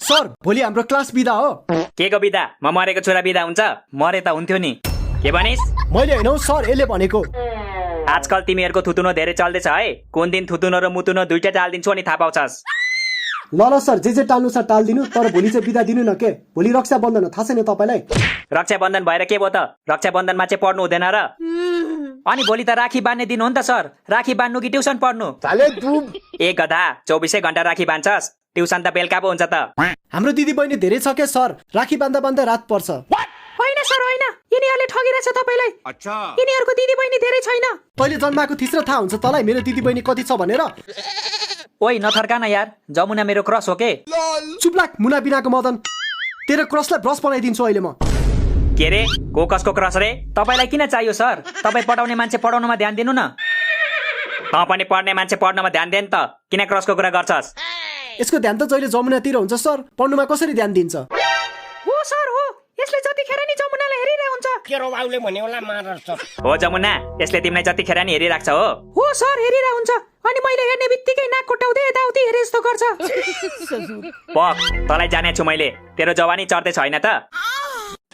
Sir भोलि हाम्रो class बिदा हो। के को बिदा? म मरेको छोरा बिदा हुन्छ? मरे त हुन्थ्यो नि। के भनिस्? मैले होइन हौ सर, यसले भनेको। आजकल तिमीहरूको थुतुनो धेरै चल्दैछ है। कुन दिन थुतुनो र मुतुनो दुईटा टाल्दिन्छु अनि थाहा पाउँछस्। ल सर, जे टाल्नु छ टाल्दिनु, तर भोलि चाहिँ बिदा दिनु न। के भोलि रक्षाबन्धन हो, थाहा छैन तपाईँलाई? रक्षाबन्धन भएर के भयो त? रक्षाबन्धनमा चाहिँ पढ्नु हुँदैन र? अनि भोलि त राखी बाँध्ने दिन हो नि त सर। राखी बाँध्नु कि ट्युसन पढ्नु? ए गधा, 24 घण्टा राखी बाँध्छस्? ट्युसन त बेलुका पो हुन्छ त। हाम्रो दिदी बहिनी धेरै छ के सर, राखी बाँध्दा बाँध्दा रात पर्छ। होइन सर होइन, यिनीहरूले ठगिरहेछ तपाईँलाई। यिनीहरूको दिदी बहिनी धेरै छैन। तैँले जन्माएको थिइस् र थाहा हुन्छ तँलाई मेरो दिदी बहिनी कति छ भनेर? ओइ नथर्का न यार, जमुना मेरो क्रस हो के? चुप लाग मुना बिनाको मदन, तेरो क्रसलाई ब्रस बनाइदिन्छु अहिले म। के रे? को कसको क्रस रे? तपाईँलाई किन चाहियो सर? तपाईँ पढाउने मान्छे पढाउनमा ध्यान दिनु न। तँ पनि पढ्ने मान्छे पढ्नमा ध्यान दे नि त। किन क्रसको कुरा गर्छस्? यसको ध्यान त जहिले जमुनातिर हुन्छ सर, पढ्नुमा कसरी ध्यान दिन्छ? हो सर हो, यसले जतिखेर नि जमुनालाई हेरिरहेको हुन्छ। केरो बाउले भन्यो होला मार सर। हो जमुना, यसले तिमीलाई जतिखेर नि हेरिराख्छ हो। हो सर हेरिरहेको हुन्छ, अनि मैले हेर्ने बित्तिकै नाक कोट्याउँदै यताउति हेरे जस्तो गर्छ। पक, तँलाई जाने छु मैले। तेरो जवानी चढ्दै छैन त?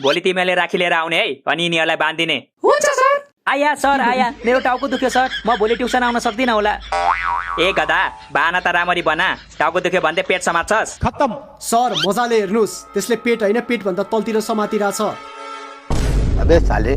भोलि तिमीले राखी लिएर आउने है, अनि यिनीहरूलाई बाँधिदिने। हुन्छ सर। आया सर आया, मेरो टाउको दुख्यो सर, म भोलि ट्युसन आउन सक्दिनँ होला। ए गधा, बाना त राम्ररी बना। टाउको दुख्यो भन्दै पेट समात्छस्? खत्तम सर, मजाले हेर्नुस्, त्यसले पेट होइन पेट भन्दा तलतिर समातिरहेछ। अबे साले